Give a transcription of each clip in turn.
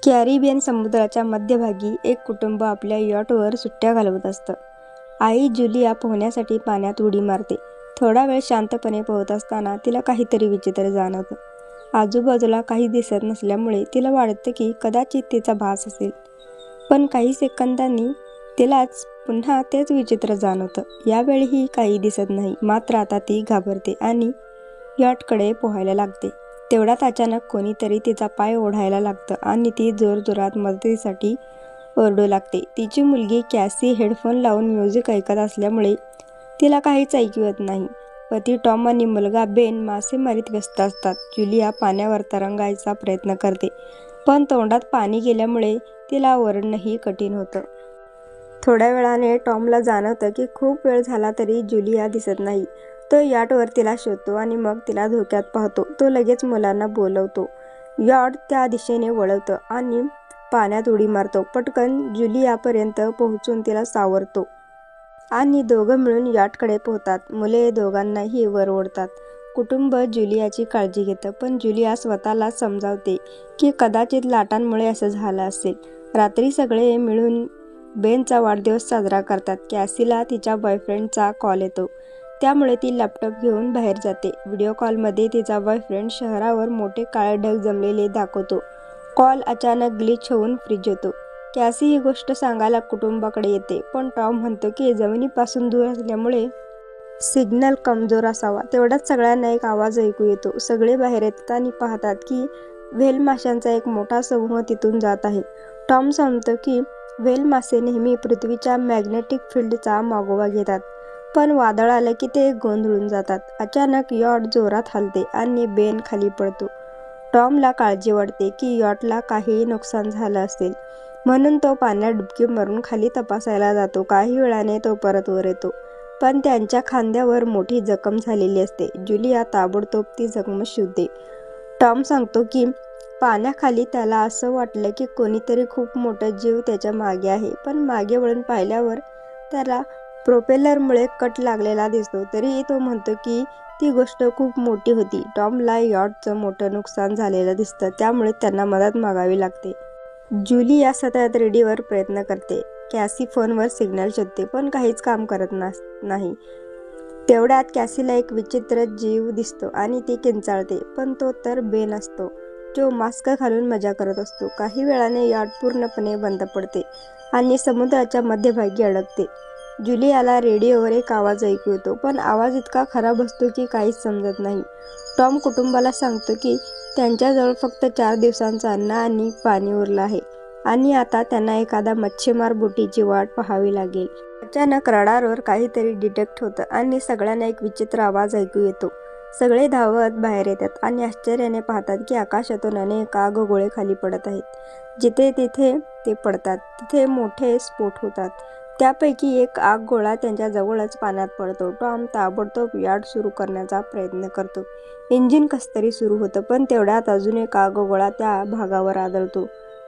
Caribbean समुद्राच्या मध्यभागी एक कुटुंब आपल्या यॉटवर सुट्ट्या घालवत असतं. आई जुलिया पोहण्यासाठी पाण्यात उडी मारते. थोडा वेळ शांतपणे पोहत असताना तिला काहीतरी विचित्र जाणवतं. आजूबाजूला काही दिसत नसल्यामुळे तिला वाटतं की कदाचित तिचा भास असेल. पण काही सेकंदांनी तिलाच पुन्हा तेच विचित्र जाणवतं. यावेळीही काही दिसत नाही. मात्र आता ती घाबरते आणि यॉटकडे पोहायला लागते. तेवढ्यात अचानक कोणीतरी तिचा पाय ओढायला लागतं आणि ती जोरजोरात मदतीसाठी ओरडू लागते. तिची मुलगी कॅसी हेडफोन लावून म्युझिक ऐकत असल्यामुळे तिला काहीच ऐकू येत नाही. पती टॉम आणि मुलगा बेन मासेमारीत व्यस्त असतात. जुलिया पाण्यावर तरंगायचा प्रयत्न करते, पण तोंडात पाणी गेल्यामुळे तिला ओरडणंही कठीण होतं. थोड्या वेळाने टॉमला जाणवतं की खूप वेळ झाला तरी जुलिया दिसत नाही. तो यॉटवर तिला शोधतो आणि मग तिला धोक्यात पाहतो. तो लगेच मुलांना बोलवतो. यॉट त्या दिशेने वळवतं आणि पाण्यात उडी मारतो. पटकन जुलियापर्यंत पोहोचून तिला सावरतो आणि दोघं मिळून यॉटकडे पोहतात. मुले दोघांनाही वर ओढतात. कुटुंब जुलियाची काळजी घेतं, पण जुलिया स्वतःला समजावते की कदाचित लाटांमुळे असं झालं असेल. रात्री सगळे मिळून बेनचा वाढदिवस साजरा करतात. कॅसीला तिच्या बॉयफ्रेंडचा कॉल येतो, त्यामुळे ती लॅपटॉप घेऊन बाहेर जाते. व्हिडिओ कॉलमध्ये तिचा बॉयफ्रेंड शहरावर मोठे काळे ढग जमलेले दाखवतो. कॉल अचानक ग्लिच होऊन फ्रीज होतो. कॅसी ही गोष्ट सांगायला कुटुंबाकडे येते, पण टॉम म्हणतो की जमिनीपासून दूर असल्यामुळे सिग्नल कमजोर असावा. तेवढ्यात सगळ्यांना एक आवाज ऐकू येतो. सगळे बाहेर येतात आणि पाहतात की व्हेल माशांचा एक मोठा समूह तिथून जात आहे. टॉम सांगतो की व्हेल मासे नेहमी पृथ्वीच्या मॅग्नेटिक फील्डचा मागोवा घेतात, पण वादळ आलं की ते गोंधळून जातात. अचानक यॉट जोरात हलते आणि बेन खाली पडतो. टॉमला काळजी वाटते की यॉटला काही नुकसान झालं असेल, म्हणून तो पाण्यात डुबकी मारून खाली तपासायला जातो. काही वेळाने तो परत वर येतो, पण त्यांच्या खांद्यावर मोठी जखम झालेली असते. जुलिया ताबडतोब ती जखम शोधते. टॉम सांगतो की पाण्याखाली त्याला असं वाटलं की कोणीतरी खूप मोठं जीव त्याच्या मागे आहे, पण मागे वळून पाहिल्यावर त्याला प्रोपेलरमुळे कट लागलेला दिसतो. तरीही तो म्हणतो की ती गोष्ट खूप मोठी होती. टॉमला यॉटचं मोठं नुकसान झालेलं दिसतं, त्यामुळे त्यांना मदत मागावी लागते. जुलिया सतत रेडिओवर प्रयत्न करते. कॅसी फोनवर सिग्नल शोधते, पण काहीच काम करत नाही. तेवढ्यात कॅसीला एक विचित्र जीव दिसतो आणि ती किंचाळते, पण तो तर बेन असतो, जो मास्क घालून मजा करत असतो. काही वेळाने यॉट पूर्णपणे बंद पडते आणि समुद्राच्या मध्यभागी अडकते. जुलियाला रेडिओवर एक आवाज ऐकू येतो, पण आवाज इतका खराब असतो की काहीच समजत नाही. टॉम कुटुंबाला सांगतो की त्यांच्याजवळ फक्त 4 दिवसांचं अन्न आणि पाणी उरलं आहे आणि आता त्यांना एखादा मच्छीमार बोटीची वाट पाहावी लागेल. अचानक रडारवर काहीतरी डिटेक्ट होतं आणि सगळ्यांना एक विचित्र आवाज ऐकू येतो. सगळे धावत बाहेर येतात आणि आश्चर्याने पाहतात की आकाशातून अनेक आगगोळे खाली पडत आहेत. जिथे तिथे ते पडतात तिथे मोठे स्फोट होतात. त्यापैकी एक आगगोळा त्यांच्या जवळच पाण्यात पडतो. टॉम ताबडतोब यॉट सुरू करण्याचा प्रयत्न करतो. इंजिन कसंतरी सुरू होतं, पण तेवढ्यात अजून एक आगगोळा त्या भागावर आदळतो.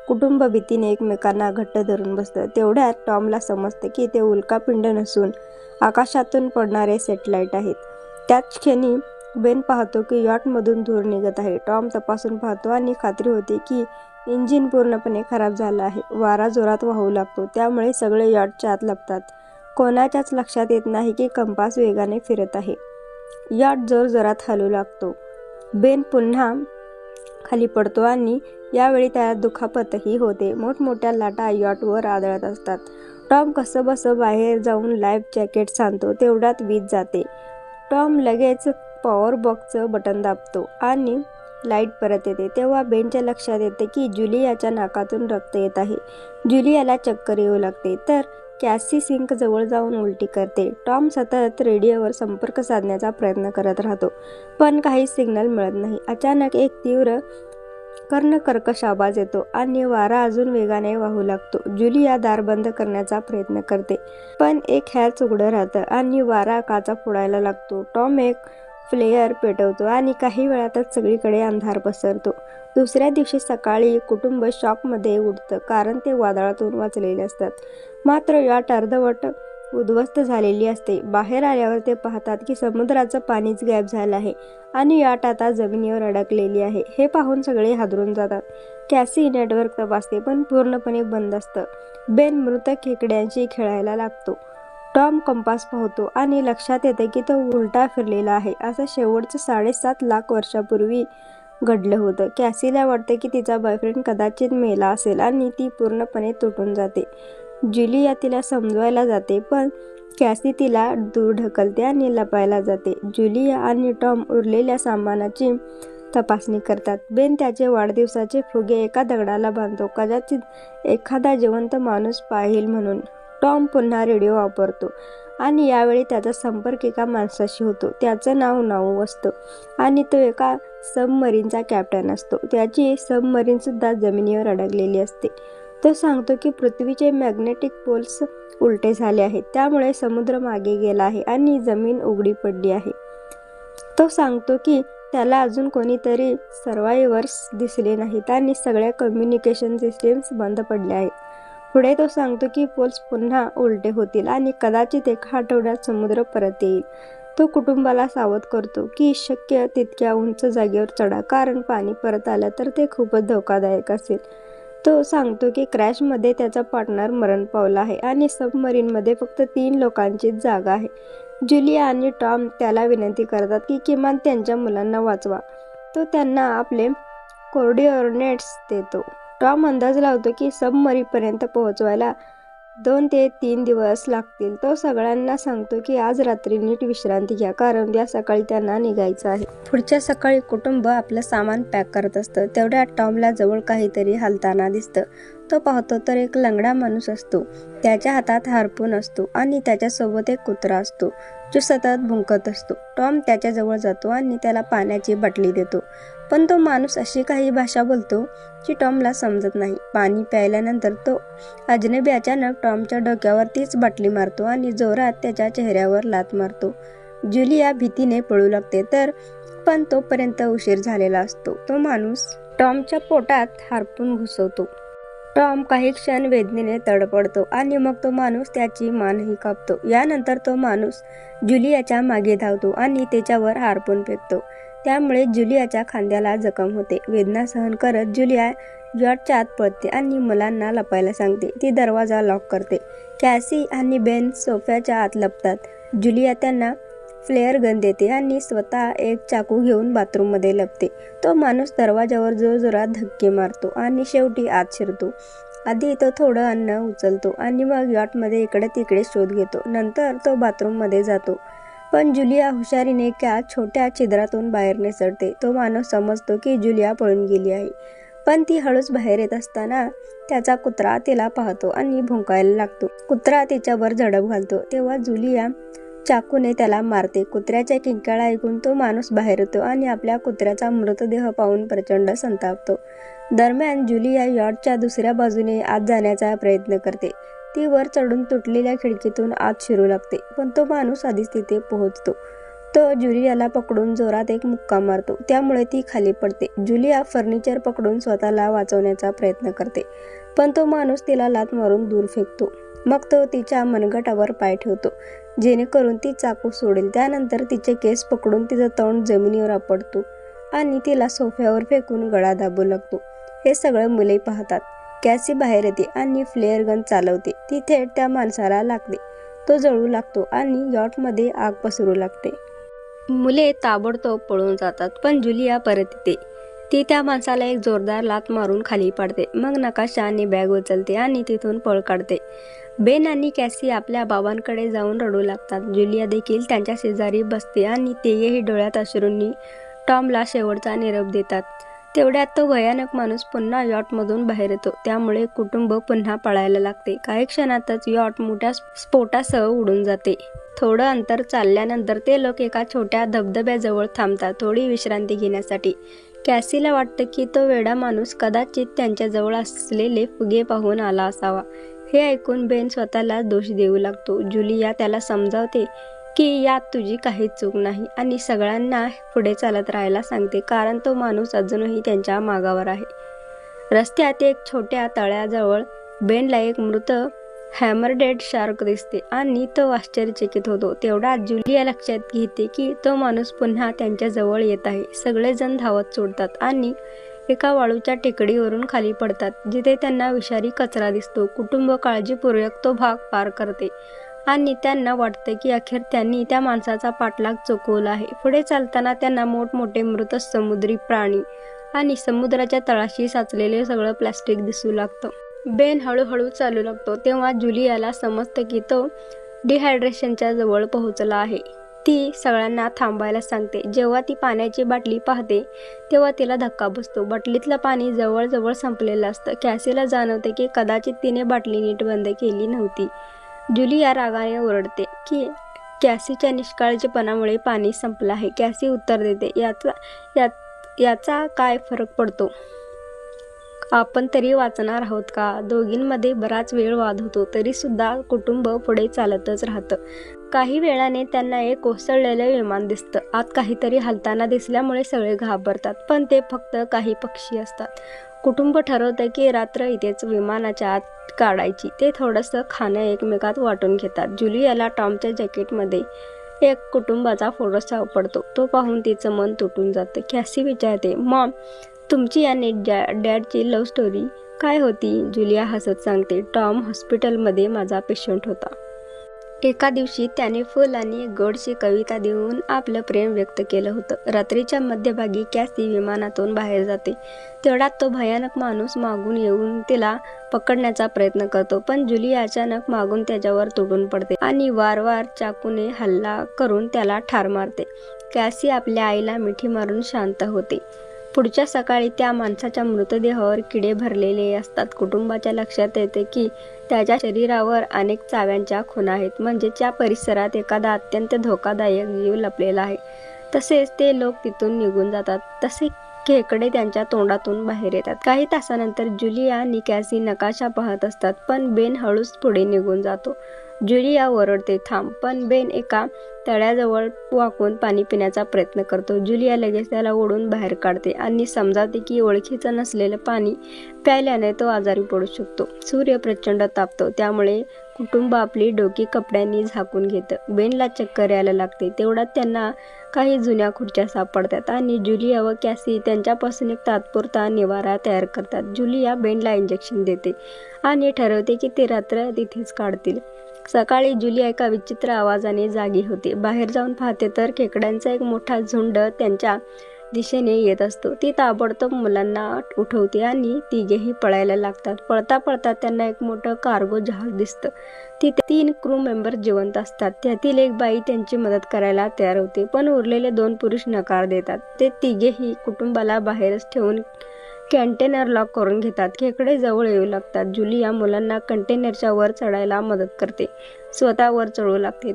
कुटुंब भीतीने एकमेकांना घट्ट धरून बसतं. तेवढ्यात टॉमला समजतं की ते उल्कापिंड नसून आकाशातून पडणारे सॅटेलाइट आहेत. त्याच क्षणी बेन पाहतो की यॉटमधून धूर निघत आहे. टॉम तपासून पाहतो आणि खात्री होते की इंजिन पूर्णपणे खराब झालं आहे. वारा जोरात वाहू लागतो, त्यामुळे सगळे यॉटच्या आत लपतात. कोणाच्याच लक्षात येत नाही की कंपास वेगाने फिरत आहे. यॉट जोरजोरात हलू लागतो. बेन पुन्हा खाली पडतो आणि यावेळी त्याला दुखापतही होते. मोठमोठ्या लाटा यॉटवर आदळत असतात. टॉम कसंबसं बाहेर जाऊन लाईफ जॅकेट आणतो. तेवढ्यात वीज जाते. टॉम लगेच पॉवर बॉक्सचं बटन दाबतो आणि लाईट परत येते. तेव्हा बेनच्या लक्षात येते की जुलियाच्या नाकातून रक्त येत आहे. जुलियाला चक्कर येऊ लागते, तर कॅसी सिंक जवळ जाऊन उलटी करते. टॉम सतत रेडिओवर संपर्क साधण्याचा प्रयत्न करत राहतो, पण काही सिग्नल मिळत नाही. अचानक एक तीव्र कर्णकर्कश आवाज येतो आणि वारा अजून वेगाने वाहू लागतो. जुलिया दार बंद करण्याचा प्रयत्न करते, पण एक हॅच उघडं राहतं आणि वारा काचा फोडायला लागतो. टॉम एक फ्लेअर पेटवतो आणि काही वेळातच सगळीकडे अंधार पसरतो. दुसऱ्या दिवशी सकाळी कुटुंब शॉकमध्ये उठतं, कारण ते वादळातून वाचलेले असतात. मात्र यॉट अर्धवट उद्ध्वस्त झालेली असते. बाहेर आल्यावर ते पाहतात की समुद्राचं पाणीच गायब झालं आहे आणि याट आता जमिनीवर अडकलेली आहे. हे पाहून सगळे हादरून जातात. कॅसी नेटवर्क तपासते पण पूर्णपणे बंद असतं. बेन मृत खेकड्यांशी खेळायला लागतो. टॉम कंपास पाहतो आणि लक्षात येते की तो उलटा फिरलेला आहे. असं शेवटचं 7.5 लाख वर्षापूर्वी घडलं होतं. कॅसीला वाटतं की तिचा बॉयफ्रेंड कदाचित मेला असेल आणि ती पूर्णपणे तुटून जाते. जुलिया तिला समजवायला जाते पण कॅसी तिला दूर ढकलते आणि लपायला जाते. जुलिया आणि टॉम उरलेल्या सामानाची तपासणी करतात. बेन त्याचे वाढदिवसाचे फुगे एका दगडाला बांधतो, कदाचित एखादा जिवंत माणूस पाहिल म्हणून. टॉम पुन्हा रेडिओ वापरतो आणि यावेळी त्याचा संपर्क एका माणसाशी होतो. त्याचं नाव नाऊ असतं आणि तो एका सबमरीनचा कॅप्टन असतो. त्याची सबमरीनसुद्धा जमिनीवर अडकलेली असते. तो सांगतो की पृथ्वीचे मॅग्नेटिक पोल्स उलटे झाले आहेत, त्यामुळे समुद्र मागे गेला आहे आणि जमीन उघडी पडली आहे. तो सांगतो की त्याला अजून कोणीतरी सर्वायव्हर्स दिसले नाहीत आणि सगळ्या कम्युनिकेशन सिस्टीम्स बंद पडल्या आहेत. पुढे तो सांगतो की पोल्स पुन्हा उलटे होतील आणि कदाचित एका आठवड्यात समुद्र परत येईल. तो कुटुंबाला सावध करतो की शक्य तितक्या उंच जागेवर चढा, कारण पाणी परत आलं तर ते खूपच धोकादायक असेल. तो सांगतो की क्रॅशमध्ये त्याचा पार्टनर मरण पावला आहे आणि सबमरीनमध्ये फक्त 3 लोकांचीच जागा आहे. जुलिया आणि टॉम त्याला विनंती करतात की किमान त्यांच्या मुलांना वाचवा. तो त्यांना आपले कोऑर्डिनेट्स देतो. टॉम अंदाज लावतो की सबमरीनपर्यंत पोहोचवायला 2 ते 3 दिवस लागतील. तो सगळ्यांना सांगतो की आज रात्री नीट विश्रांती घ्या, कारण उद्या सकाळी त्यांना निघायचं आहे. पुढच्या सकाळी कुटुंब आपलं सामान पॅक करत असतं. तेवढ्यात टॉमला जवळ काहीतरी हलताना दिसतं. तो पाहतो तर एक लंगडा माणूस असतो. त्याच्या हातात हार्पून असतो आणि त्याच्यासोबत एक कुत्रा असतो जो सतत भुंकत असतो. टॉम त्याच्याजवळ जातो आणि त्याला पाण्याची बाटली देतो, पण तो माणूस अशी काही भाषा बोलतो जी टॉमला समजत नाही. पाणी प्यायल्यानंतर तो अजनबी अचानक टॉमच्या डोक्यावर तीच बाटली मारतो आणि जोरात त्याच्या चेहऱ्यावर लाथ मारतो. जुलिया भीतीने पळू लागते पण तोपर्यंत उशीर झालेला असतो. तो माणूस टॉमच्या पोटात हार्पून घुसवतो. टॉम काही क्षण वेदनेने तडफडतो आणि मग तो माणूस त्याची मानही कापतो. यानंतर तो माणूस जुलियाच्या मागे धावतो आणि त्याच्यावर हार्पून फेकतो. त्यामुळे जुलियाच्या खांद्याला जखम होते. वेदना सहन करत जुलिया यॉटच्या आत पळते आणि मुलांना लपायला सांगते. ती दरवाजा लॉक करते. कॅसी आणि बेन सोफ्याच्या आत लपतात. जुलिया त्यांना फ्लेअर गन देते आणि स्वतः एक चाकू घेऊन बाथरूममध्ये लपते. तो माणूस दरवाजावर जोरजोरात धक्के मारतो आणि शेवटी आत शिरतो. आधी तो थोडं अन्न उचलतो आणि मग यॉटमध्ये इकडे तिकडे शोध घेतो. नंतर तो बाथरूममध्ये जातो, पण जुलिया हुशारीने एका छोट्या छिद्रातून बाहेर निसटते. तो माणूस समजतो की जुलिया पळून गेली आहे, पण ती हळूच बाहेर येत असताना त्याचा कुत्रा तिला पाहतो आणि भुंकायला लागतो. कुत्रा तिच्यावर झडप घालतो तेव्हा जुलिया चाकूने त्याला मारते. कुत्र्याच्या किंकाळ्या ऐकून तो माणूस बाहेर येतो आणि आपल्या कुत्र्याचा मृतदेह पाहून प्रचंड संतापतो. दरम्यान जुलिया यॉटच्या दुसऱ्या बाजूने आत जाण्याचा प्रयत्न करते. ती वर चढून तुटलेल्या खिडकीतून आत शिरू लागते, पण तो माणूस आधीच तिथे पोहोचतो. तो जुलियाला पकडून जोरात एक मुक्का मारतो, त्यामुळे ती खाली पडते. जुलिया फर्निचर पकडून स्वतःला वाचवण्याचा प्रयत्न करते, पण तो माणूस तिला लाथ मारून दूर फेकतो. मग तो तिच्या मनगटावर पाय ठेवतो जेणेकरून ती चाकू सोडेल. त्यानंतर तिचे केस पकडून तिचं तोंड जमिनीवर आपटतो आणि तिला सोफ्यावर फेकून गळा दाबू लागतो. हे सगळं मुले पाहतात. कॅसी बाहेर येते आणि फ्लेअर गन चालवते. ती थेट त्या माणसाला लागते. तो जळू लागतो आणि यॉटमध्ये आग पसरू लागते. मुले ताबडतोब पळून जातात, पण जुलिया परत येते. ती त्या माणसाला एक जोरदार लाथ मारून खाली पाडते. मग नकाशा आणि बॅग उचलते आणि तिथून पळ काढते. बेन आणि कॅसी आपल्या बाबांकडे जाऊन रडू लागतात. जुलिया देखील त्यांच्या शेजारी बसते आणि तेही डोळ्यात अश्रूंनी टॉमला शेवटचा निरोप देतात. तेवढ्यात तो भयानक माणूस पुन्हा यॉटमधून बाहेर येतो. त्यामुळे कुटुंब पुन्हा पळायला लागते. काही क्षणातच यॉट मोठ्या स्फोटासह उडून जाते. थोडं अंतर चालल्यानंतर ते लोक एका छोट्या धबधब्याजवळ थांबतात थोडी विश्रांती घेण्यासाठी. कॅसीला वाटतं की तो वेडा माणूस कदाचित त्यांच्याजवळ असलेले फुगे पाहून आला असावा. हे ऐकून बेन स्वतःला दोष देऊ लागतो. जुलिया त्याला समजावते की यात तुझी काहीच चूक नाही आणि सगळ्यांना पुढे चालत राहायला सांगते, कारण तो माणूस अजूनही त्यांच्या मागावर आहे. रस्त्यात एक छोट्या तळ्याजवळ बेनला एक मृत हॅमरडेड शार्क दिसते आणि तो आश्चर्यचकित होतो. तेवढ्यात जुलिया लक्षात घेते की तो माणूस पुन्हा त्यांच्या जवळ येत आहे. सगळेजण धावत सोडतात आणि एका वाळूच्या टेकडीवरून खाली पडतात, जिथे त्यांना विषारी कचरा दिसतो. कुटुंब काळजीपूर्वक तो भाग पार करते आणि त्यांना वाटते की अखेर त्यांनी त्या माणसाचा पाठलाग चुकवला आहे. पुढे चालताना त्यांना मोठमोठे मृत समुद्री प्राणी आणि समुद्राच्या तळाशी साचलेले सगळं प्लास्टिक दिसू लागतं. बेन हळूहळू चालू लागतो तेव्हा जुलियाला समजतं की तो डिहायड्रेशनच्या जवळ पोहोचला आहे. ती सगळ्यांना थांबायला सांगते. जेव्हा ती पाण्याची बाटली पाहते तेव्हा तिला धक्का बसतो. बाटलीतलं पाणी जवळजवळ संपलेलं असतं. कॅसीला जाणवते की कदाचित तिने बाटली नीट बंद केली नव्हती. जुलिया रागाने ओरडते की कॅसीच्या निष्काळजीपणामुळे पाणी संपलं आहे. कॅसी उत्तर देते, याचा काय फरक पडतो? आपण तरी वाचणार आहोत का? दोघींमध्ये बराच वेळ वाद होतो, तरी सुद्धा कुटुंब पुढे चालतच राहतं. काही वेळाने त्यांना एक कोसळलेलं विमान दिसतं. आत काहीतरी हलताना दिसल्यामुळे सगळे घाबरतात, पण ते फक्त काही पक्षी असतात. कुटुंब ठरवतं की रात्र इथेच विमानाच्या आत काढायची. ते थोडंसं खाणं एकमेकात वाटून घेतात. जुलियाला टॉमच्या जॅकेटमध्ये एक कुटुंबाचा फोटो सापडतो. तो पाहून तिचं मन तुटून जातं. कॅसी विचारते, मॉम, तुमची आणि डॅडची लव्ह स्टोरी काय होती? जुलिया हसत सांगते, टॉम हॉस्पिटलमध्ये माझा पेशंट होता. एका दिवशी त्याने फुल आणि एक गोडशी कविता देऊन आपलं प्रेम व्यक्त केलं होतं. रात्रीच्या मध्यभागी कॅसी विमानातून बाहेर जाते. तेवढ्यात तो भयानक माणूस मागून येऊन तिला पकडण्याचा प्रयत्न करतो, पण जुलिया अचानक मागून त्याच्यावर तुटून पडते आणि वारंवार चाकूने हल्ला करून त्याला ठार मारते. कॅसी आपल्या आईला मिठी मारून शांत होते. पुढच्या सकाळी त्या माणसाच्या मृतदेहावर किडे भरलेले असतात. कुटुंबाच्या लक्षात येते की त्याच्या शरीरावर अनेक चाव्यांच्या खुणा आहेत, म्हणजे त्या परिसरात एखादा अत्यंत धोकादायक जीव लपलेला आहे. तसेच ते लोक तिथून निघून जातात. तसे खेकडे त्यांच्या तोंडातून बाहेर येतात. काही तासानंतर जुलिया आणि कॅसी नकाशा पाहत असतात, पण बेन हळूच पुढे निघून जातो. जुलिया ओरडते, थांब, पण बेन एका तळ्याजवळ वाकून पाणी पिण्याचा प्रयत्न करतो. जुलिया लगेच त्याला ओढून बाहेर काढते आणि समजावते की ओळखीचं नसलेलं पाणी प्यायल्याने तो आजारी पडू शकतो. सूर्य प्रचंड तापतो, त्यामुळे कुटुंब आपली डोकी कपड्यांनी झाकून घेतं. बेनला चक्कर यायला लागते. तेवढ्यात त्यांना काही जुन्या खुर्च्या सापडतात आणि जुलिया व कॅसी त्यांच्यापासून एक तात्पुरता निवारा तयार करतात. जुलिया बेनला इंजेक्शन देते आणि ठरवते की ते रात्र तिथेच काढतील. सकाळी जुलिया एका विचित्र आवाजाने जागी होते. बाहेर जाऊन पाहते तर खेकड्यांचा एक मोठा झुंड त्यांच्या दिशेने येत असतो. ती ताबडतोब मुलांना उठवते आणि तिघेही पळायला लागतात. पळता पळता त्यांना एक मोठं कार्गो जहाज दिसतं. तिथे 3 क्रू मेंबर जिवंत असतात. त्यातील एक बाई त्यांची मदत करायला तयार होते, पण उरलेले 2 पुरुष नकार देतात. ते तिघेही कुटुंबाला बाहेरच ठेवून कंटेनर लॉक करून घेतात. खेकडे जवळ येऊ लागतात. जुलिया मुलांना कंटेनरच्या वर चढायला मदत करते. स्वतः वर चढू लागते.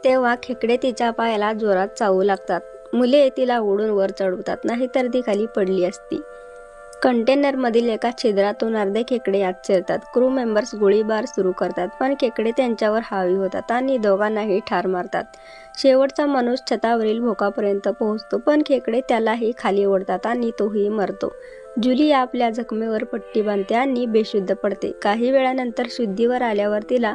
तेव्हा खेकडे तिच्या पायाला जोरात चावू लागतात. मुले तिला ओढून वर चढवतात, नाहीतर ती खाली पडली असती. कंटेनरमधील एका छिद्रातून अर्धे खेकडे आत शिरतात. क्रू मेंबर्स गोळीबार सुरू करतात, पण खेकडे त्यांच्यावर हावी होतात आणि दोघांनाही ठार मारतात. शेवटचा माणूस छतावरील भोकापर्यंत पोहोचतो, पण खेकडे त्यालाही खाली ओढतात आणि तोही मरतो. जुलिया आपल्या जखमेवर पट्टी बांधते आणि बेशुद्ध पडते. काही वेळानंतर शुद्धीवर आल्यावर तिला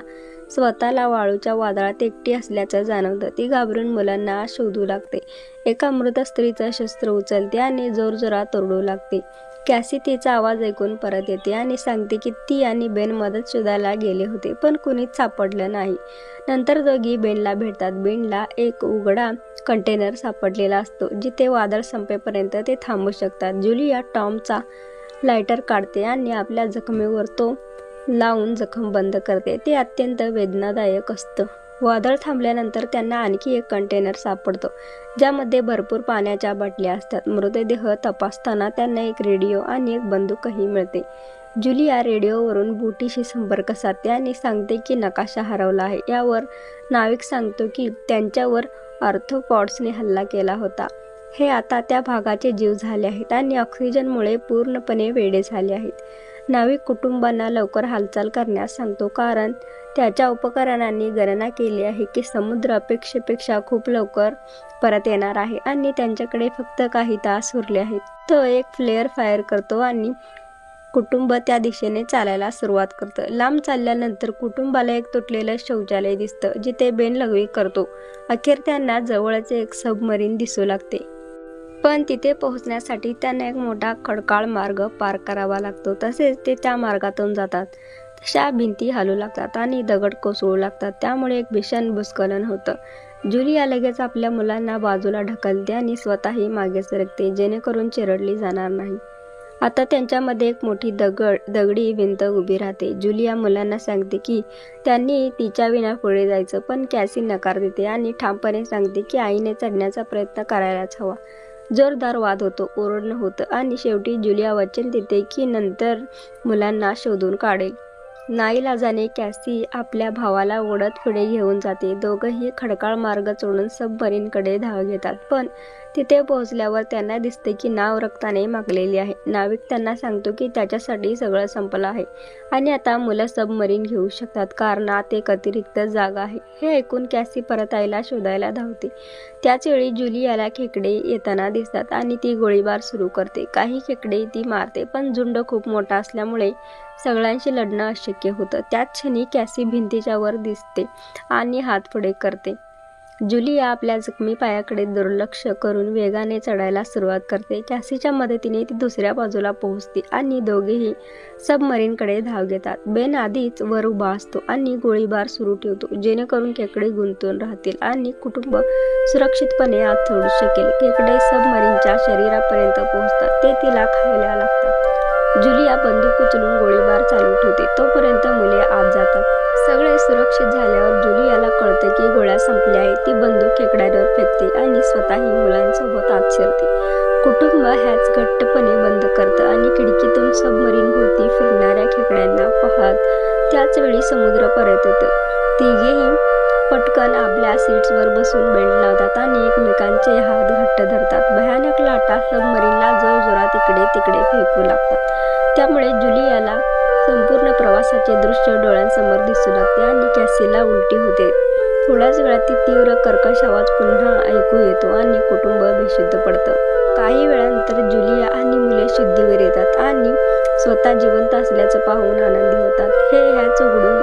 स्वतःला वाळूच्या वादळात एकटी असल्याचं जाणवतं. ती घाबरून मुलांना शोधू लागते. एका मृत स्त्रीचं शस्त्र उचलते आणि जोरजोरात ओरडू लागते. कॅसी तिचा आवाज ऐकून परत येते आणि सांगते की ती आणि बेन मदत शोधायला गेले होते, पण कुणीच सापडलं नाही. नंतर दोघी बेनला भेटतात. बेनला एक उघडा कंटेनर सापडलेला असतो, जिथे वादळ संपेपर्यंत ते थांबू शकतात. जुलिया टॉमचा लायटर काढते आणि आपल्या जखमेवर तो लावून जखम बंद करते. ते अत्यंत वेदनादायक असतं. वादळ थांबल्यानंतर त्यांना आणखी एक कंटेनर सापडतो, ज्यामध्ये भरपूर पाण्याच्या बाटल्या असतात. मृतदेह तपासताना त्यांना एक रेडिओ आणि एक बंदूकही मिळते. जुलिया रेडिओवरून बोटीशी संपर्क साधते आणि सांगते की नकाशा हरवला आहे. यावर नाविक सांगतो की त्यांच्यावर आर्थ्रोपॉड्सने हल्ला केला होता. हे आता त्या भागाचे जीव झाले आहेत आणि ऑक्सिजनमुळे पूर्णपणे वेडे झाले आहेत. नाविक कुटुंबांना लवकर हालचाल करण्यास सांगतो, कारण त्याच्या उपकरणांनी गणना केली आहे की समुद्र अपेक्षेपेक्षा खूप लवकर परत येणार आहे आणि त्यांच्याकडे फक्त काही तास उरले आहेत. तो एक फ्लेअर फायर करतो आणि कुटुंब त्या दिशेने चालायला सुरुवात करतं. लांब चालल्यानंतर कुटुंबाला एक तुटलेलं शौचालय दिसतं जिथे बेन लघवी करतो. अखेर त्यांना जवळच एक सबमरीन दिसू लागते. पण तिथे पोहोचण्यासाठी त्यांना एक मोठा खडकाळ मार्ग पार करावा लागतो. तसेच ते त्या मार्गातून जातात तशा भिंती हलू लागतात आणि दगड कोसळू लागतात. त्यामुळे एक भीषण भूस्खलन होतं. जुलिया लगेच आपल्या मुलांना बाजूला ढकलते आणि स्वतःही मागे सरकते जेणेकरून चिरडली जाणार नाही. आता त्यांच्यामध्ये एक मोठी दगडी भिंत उभी राहते. जुलिया मुलांना सांगते की त्यांनी तिच्या विना पुढे जायचं, पण कॅसी नकार देते आणि ठामपणे सांगते की आईने चढण्याचा प्रयत्न करायलाच हवा. जोरदार वाद होतो, ओरडणं होतं आणि शेवटी जुलिया वचन देते की नंतर मुलांना शोधून काढेल. नाईलाजाने कॅसी आपल्या भावाला ओढत पुढे घेऊन जाते. दोघंही खडकाळ मार्ग सोडून सबमरीनकडे धाव घेतात. पण तिथे पोहोचल्यावर त्यांना दिसते की नाव रक्ताने माखलेली आहे. नाविक त्यांना सांगतो की त्याच्यासाठी सगळं संपलं आहे आणि आता मुलं सबमरीन घेऊ शकतात कारण आत एक अतिरिक्त जागा आहे. हे ऐकून कॅसी परत आईला शोधायला धावते. त्याचवेळी जुलियाला खेकडे येताना दिसतात आणि ती गोळीबार सुरू करते. काही खेकडे ती मारते, पण झुंड खूप मोठा असल्यामुळे सगळ्यांशी लढणं अशक्य होतं. त्याच क्षणी कॅसी भिंतीच्या वर दिसते आणि हात पुढे करते. जुलिया आपल्या जखमी पायाकडे दुर्लक्ष करून वेगाने चढायला सुरुवात करते. कॅसीच्या मदतीने ती दुसऱ्या बाजूला पोहोचते आणि दोघेही सबमरीनकडे धाव घेतात. बेन आधीच वर उभा असतो आणि गोळीबार सुरू ठेवतो जेणेकरून खेकडे गुंतून राहतील आणि कुटुंब सुरक्षितपणे आत सोडू शकेल. खेकडे सबमरीनच्या शरीरापर्यंत पोहोचतात. ते तिला खायला लागतात. जुलिया बंदूक उचलून गोळीबार चालू ठेवते. तोपर्यंत मुले आत जातात. सगळे सुरक्षित झाल्यावर जुलियाला कळतं की गोळ्या संपल्या आहेत. ती बंदूक खेकड्यांवर फेकते आणि स्वतःही मुलांसोबत आत शिरते. कुटुंब हॅच घट्टपणे बंद करतं आणि खिडकीतून सबमरीन भोवती फिरणाऱ्या खेकड्यांना पाहत त्याच वेळी समुद्र परत येतो. तिघेही पटकन आपल्या सीट्सवर बसून बेल्ट लावतात आणि एकमेकांचे हात घट्ट धरतात. भयानक लाटा सबमरीनला जोरजोरात इकडे तिकडे फेकू लागतात. त्यामुळे जुलियाला संपूर्ण प्रवासाचे दृश्य डोळ्यांसमोर दिसू लागते आणि कॅसीला उलटी होते. थोड्याच वेळात ती तीव्र कर्कश आवाज पुन्हा ऐकू येतो आणि कुटुंब बेशुद्ध पडतं. काही वेळानंतर जुलिया आणि मुले शुद्धीवर येतात आणि स्वतः जिवंत असल्याचं पाहून आनंदी होतात. हे हॅच उघडून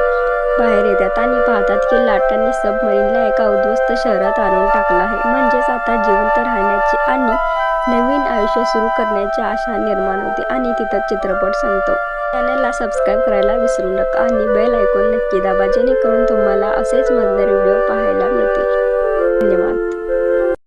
बाहेर येतात आणि पाहतात की लाटांनी सबमरीनला एका उद्ध्वस्त शहरात आणून टाकलं आहे. म्हणजेच आता जिवंत राहण्याची आणि नवीन आयुष्य सुरू करण्याची आशा निर्माण होते आणि तिथं चित्रपट संपतो. चॅनलला सबस्क्राईब करायला विसरू नका आणि बेल आयकॉन नक्की दाबा जेणेकरून तुम्हाला असेच मजेदार व्हिडिओ पाहायला मिळतील. धन्यवाद.